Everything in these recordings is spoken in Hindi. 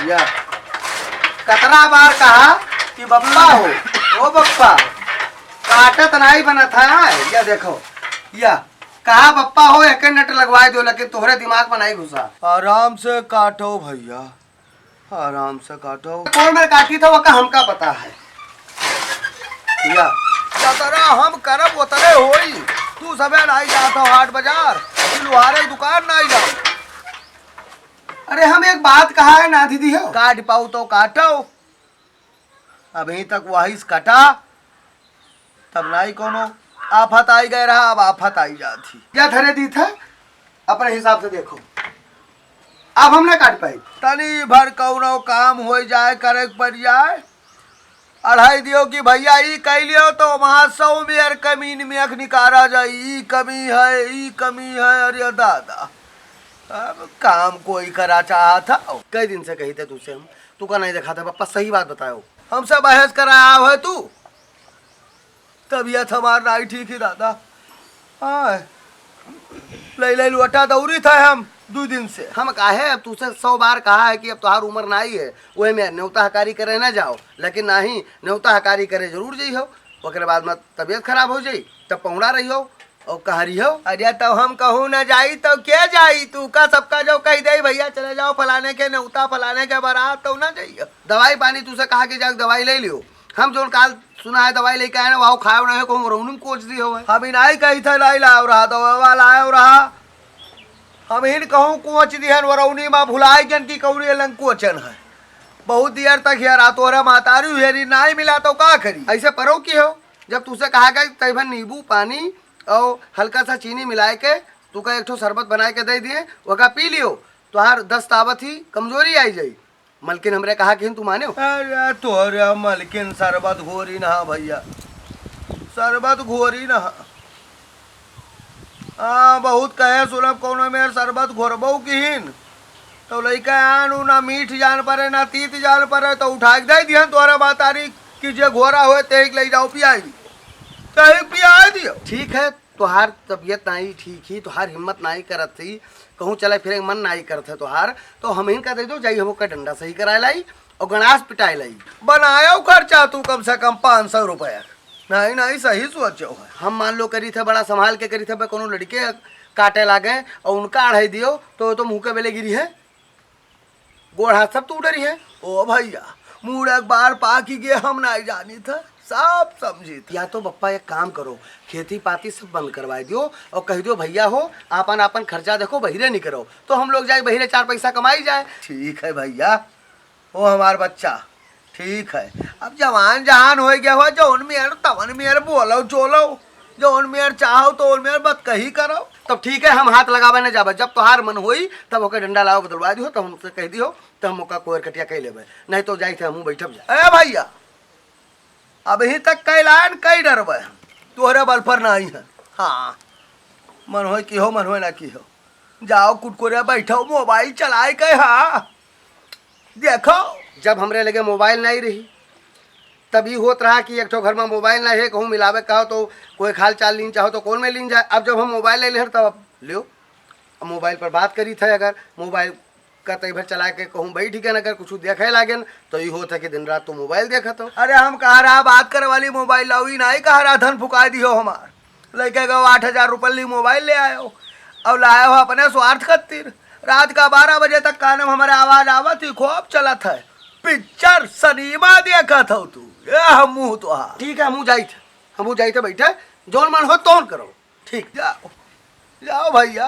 या कतरा बार कहा कि बप्पा हो, ओ बप्पा काटत नहीं बना था। या देखो या कहा बप्पा हो, एक नट लगवा दो, लेकिन तोहरे दिमाग में नहीं घुसा। आराम से काटो भैया, आराम से काटो। कौन मेरे काटी था वो का हमका पता है। या जतरा हम करब उतरे होई। तू सबे नहीं जाता हाट बाजार, लोहारे दुकान नहीं जाओ। अरे हम एक बात कहा है ना दीदी हो, काट पाऊ तो काटो। अभी तक वही कटा तब नहीं कोनो आफत आई गए रहा, अब आफत आई जाती। या धरे दी था अपने हिसाब से देखो, अब हम ना काट पाए। तनी भर कौनो काम हो जाए, करे पड़ जाए, अढ़ाई दियो कि भैया ई कह लियो तो वहां 100 में कमीन में अख निकारा जाए। ई कमी है, ई कमी है। अरे दादा अब काम कोई करा चाहा था। कई दिन से कही थे तुझसे हम, तू का नहीं देखा था। पप्पा सही बात बताओ। हमसे बहस कराया है तू, तबीयत हमार नहीं ठीक ही दादा। ले लुटा दौरी था हम 2 दिन से। हम काहे अब तुझसे 100 बार कहा है कि अब तुहार उम्र नहीं है, वही में न्योता हकारी करे ना जाओ, लेकिन नहीं न्योता हकारी करे जरूर जाइ हो। ओकरे बाद में तबीयत खराब हो जाई तब पहुँड़ा रही हो और कह रही हो। अरे तो हम कहूँ न जाई तो क्या जाई, तू का सबका जो कह दे भैया चले जाओ फलाने के न्योता फलाने के बारात तो ना जाइए। दवाई पानी तुझसे कहा कि जाओ दवाई ले लियो। हम जो काल सुना है दवाई लेके आए ना, वहाँ खाओ ना कहूँ रोहनी में कोच दी हो। हम नहीं कही था लाई लाओ रहा, दवा वाला आयो रहा। हम ही कहूँ कोच दिहन वरौनी में भुलाई जन की कौड़ी लंग कोचन है। बहुत देर तक हेरा तोहरा मातारी हेरी नहीं मिला तो का करी। ऐसे परो की हो, जब तुझसे कहा गया तैभन नींबू पानी और हल्का सा चीनी मिलाए के तू का एक ठो शरबत बना के दे दिए, वह पी लियो तुहार 10 तावत ही कमजोरी आई जाई। मलकिन हमरे कहा कि तू माने हो। अरे तोहरे मलकिन शरबत घोरी ना भैया, शरबत घोरी ना। हाँ बहुत कहे सुनब कोनो मेर शरबत घोरबो किहिन तो लइका आनू ना मीठ जान परे ना तीत जान परे तो उठा के दे दिहन तोहरा मातारी कि जे घोरा हुए ते ले जाओ पियाई, ते पियाई दियो। ठीक है, तुहार तबीयत नहीं ठीक ही, तुहार हिम्मत नहीं करत थी, कहूँ चले फिर मन नहीं करते तुहार, तो हम ही का दे दो जाई, हमको का डंडा सही कराए लाई और गणास पिटाए लाई। बनायो खर्चा तू कम से कम 500 रुपया। नहीं नहीं सही सोचो है। हम मान लो करी थे बड़ा संभाल के करी थे, कोनो लड़के काटे लागे और उनका अढ़ाई दियो तो मुँह के बेले गिरी है, गोड़ हाथ सब टूट रही है। ओ भैया मुड़ एक बार पाकी गए हम नहीं जानी था, सब समझी था। या तो बप्पा एक काम करो, खेती पाती सब बंद करवा दियो और कह दो भैया हो आपन आपन खर्चा देखो, बहिरे नहीं करो, तो हम लोग जाए बहिरे 4 पैसा कमाई जाए। ठीक है भैया, वो हमार बच्चा ठीक है। अब जवान जहान हो गया हो, जो उनमें तवन में बोलो चोलो, जो उनमें चाहो तो उनमें बत कही करो। तब ठीक है, हम हाथ लगावे न जाबे, जब तोहार मन होई तब ओके डंडा लाओ बदलवा दियो, तो हमसे कह दियो तो हम ओका कोयर कटिया कह लेबे, नहीं तो जाई थे हम बैठब जा। ए भैया अभी तक कैलान कई डरबे, तोहरे बल पर नहीं है। हाँ मन हो कि हो, मन हो ना कि हो, जाओ कुटकुरे बैठो मोबाइल चलाए के। हाँ देखो जब हमरे लगे मोबाइल नहीं रही तभी होत रहा कि एक ठो घर में मोबाइल नहीं है, कहूँ मिलावे कहो तो कोई खाल चाल लीन चाहो तो कौन में लीन जाए। अब जब हम मोबाइल ले तब लियो, अब मोबाइल पर बात करी थे, अगर मोबाइल का तई भर चला के कहूँ बैठ गए, अगर कुछ देखे लागे तो ये होता है कि दिन रात तो मोबाइल देखा तो। अरे हम कह रहा बात करे वाली मोबाइल लाओ, नहीं कह रहा धन फुका दियो हमार। लेके गो 8000 रुपये मोबाइल ले आयो, अब लाए हो अपने स्वार्थ खातिर। रात का 12 बजे तक कान में हमारे आवाज आवत ही, खूब चलत है पिक्चर सिनेमा देखा था तू। हम तो हाँ ठीक है, हम जाई थे बैठे, जोन मन हो तोन करो। ठीक जाओ जाओ भैया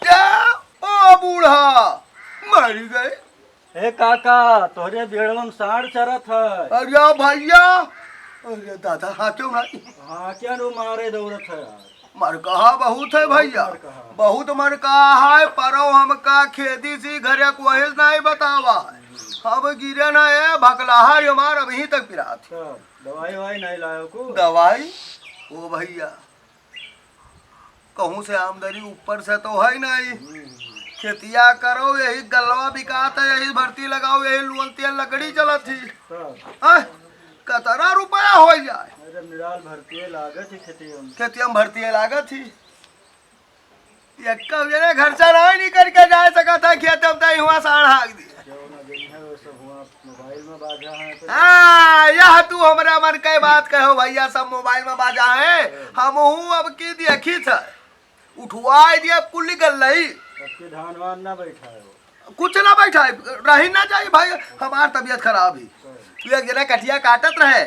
जाओ। ओ बूढ़ा मर गए। ए काका तोहरे बेड़वन साढ़ चरत है। अरे भैया, अरे दादा हाँ क्यों नहीं। हाँ क्या नु मारे दौड़त है यार। मर कहा बहुत है भैया, बहुत मर कहा है, परो हमका खेती सी घरे को नहीं बतावा, अब गिरे ना है भकलाहा हमार अभी तक पिरा थी। दवाई ववाई नहीं लायो को। दवाई ओ भैया कहूँ से आमदनी ऊपर से तो है नहीं, खेतिया करो यही गलवा बिकात है, यही भर्ती लगाओ, यही लुअलती लकड़ी चलत थी। कतरा रुपया हो जाए। अरे निराल भर्ती लागत ही खेती में भर्ती लागत थी, खर्चा नहीं करके जा सकता, खेत में हुआ साढ़ हाक दिया। भैया तू हमरा मन के बात कहो भैया सब मोबाइल में बाजा है हम अब की देखी था उठवाई दिया कुल्ली गल रही सबके धान वान ना बैठाए हो कुछ ना बैठा रही ना चाहिए भाई हमार तबीयत खराब ही तू एक जना कटिया काटत रहे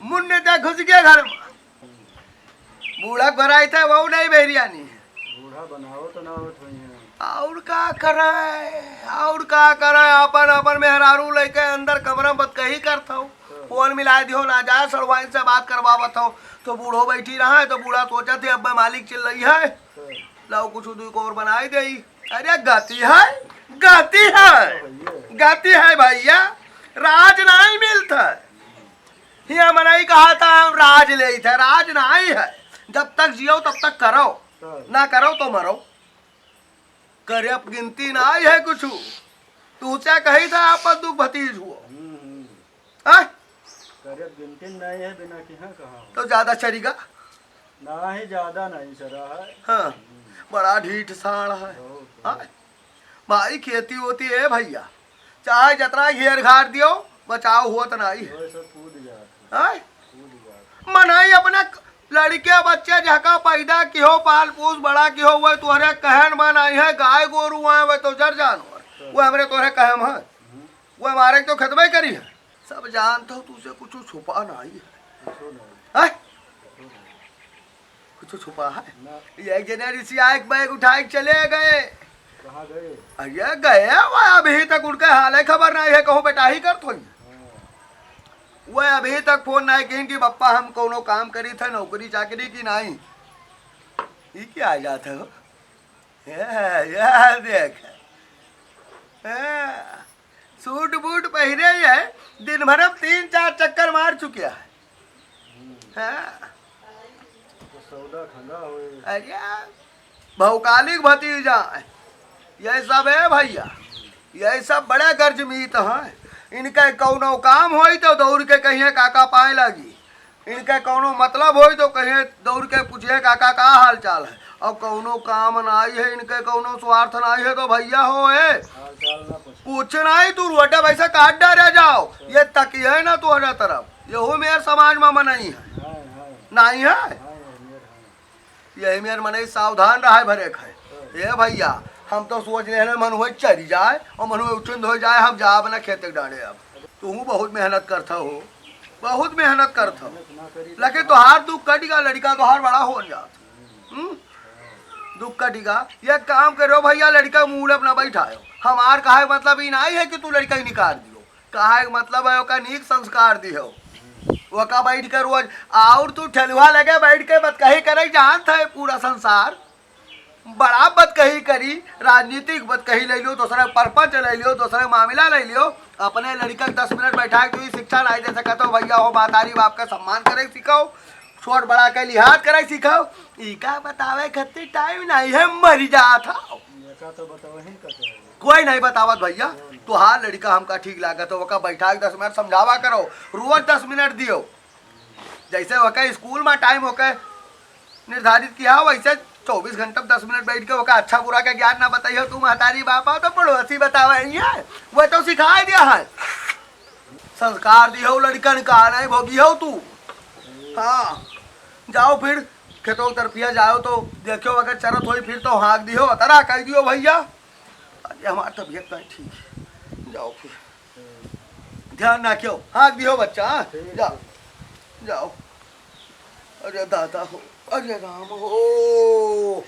मुन्ने तक घुस गया घर में बूढ़ा भराई था वो नहीं बेरियानी बूढ़ा बनाओ तो ना उठ हुई है और का करे अपन अपन मेहरारू लेके अंदर कमरा मत कही करता हूँ फोन मिला दियो ना जाए सड़वाइन से बात करवावत हो तो बूढ़ो बैठी रहा है तो बूढ़ा सोचा थे अब मालिक चिल रही है लाओ कुछ दूर को और बनाई दे अरे गाती है भैया राज नहीं मिलता हिया मनाई कहा था हम राज ले थे राज नहीं है जब तक जियो तब तक करो ना करो तो मरो करे अब गिनती ना आई है कुछ तू क्या कही था आप दुख भतीज हुआ करे गिनती नहीं है बिना कि हाँ कहाँ हो तो ज्यादा चलेगा ना ही ज्यादा नहीं चला है हाँ बड़ा ढीठ साड़ है हाँ? भाई खेती होती है भैया चाहे जितना घेर घाट दियो बचाव हुआ तो नहीं है वो सब कूद जाते हाँ? कूद जाते मनाई अपने लड़के बच्चे झका पैदा की हो पाल पोस बड़ा की हो वह तुहरे कहन मन आई है गाय गोरू आए वह तो जर जानवर वो हमरे तोहरे कहम है वो हमारे तो खतबे करी है सब जानते हो तुझसे कुछ छुपा नहीं है कुछो नहीं हैं? कुछ छुपा है ना ये जनरेसी आए बैग उठाए के चले गए कहाँ गए अरे गए वो अभी तक उनके हाल खबर नहीं है कहूँ बेटा ही कर थोड़ी वह अभी तक फोन नहीं कहीं कि पप्पा हम कोनो काम करी थे नौकरी चाकरी की नहीं ये क्या आ जाता हो ये देख सूट बूट पहरे है दिन भर में 3-4 चक्कर मार चुके है तो सौदा ठंडा हुए अरे भौकालिक भतीजा है ये सब है भैया ये सब बड़े गर्जमीत हैं इनके कौनो काम होई तो दौड़ के कहिए काका पाए लगी इनके कौनो मतलब होई तो कहिए दौड़ के पूछिए काका का हाल चाल है अब कौनो काम नहीं है इनके कौनो स्वार्थ नहीं है तो भैया हो हाल चाल ना पूछ कुछ नहीं तू रोटे वैसे काट डाले जाओ ये तकिए है ना तुम्हारे तरफ यही मेरे समाज में मनाई है हाँ नहीं है मेर यही मेरे मन सावधान रहा भरे खाए ये भैया हम तो सोच रहे मन हुए चली जाए और मन हुए उठंद हो जाए हम जा अपना खेत डाले अब तू बहुत मेहनत करता हो बहुत मेहनत करता हो ना करी लेकिन तोहार दुख कटेगा लड़का तोहार बड़ा हो जाता दुख कटेगा ये काम करो भैया लड़का मूड अपना बैठाओ हमार कहा मतलब ही नहीं है कि तू लड़का ही निकाल दियो कहा मतलब है का नीक संस्कार दियो वो का बैठ कर रोज और तू ठेलुआ लगे बैठ के बतकही करे जानता है पूरा संसार बड़ा बतकही करी राजनीतिक बतकही ले लियो दूसरे परपंच ले लियो दूसरे मामला ले लियो अपने लड़का 10 मिनट बैठा के तू शिक्षा नहीं दे सकता हो भैया हो मातारी बाप का सम्मान करे सिखाओ छोट बड़ा के लिहाज करे सिखाओ इका बतावे खत्ती टाइम नहीं है मर जाता ऐसा तो बताओ ही कैसे कोई नहीं बतावत भैया तो हाँ लड़का हमका ठीक लागत हो वका बैठा के 10 मिनट समझावा करो रोज 10 मिनट दियो जैसे वका स्कूल में टाइम होके निर्धारित किया वैसे 24 घंटे 10 मिनट बैठ के वका अच्छा बुरा का ज्ञान ना बताइयो तुम हतारी बापा तो पड़ोसी बतावे वह तो सिखा दिया है संस्कार दियो लड़कन का नहीं भोगी हो तू हाँ जाओ फिर खेतों तरफिया जाओ तो देखो अगर चरत हो फिर तो हाँक दियो तरा कह दियो भैया अरे हमारी तबीयत नहीं ठीक है जाओ फिर ध्यान रखियो हाँक दियो बच्चा हाँ? जाओ जाओ अरे दादा हो अरे राम हो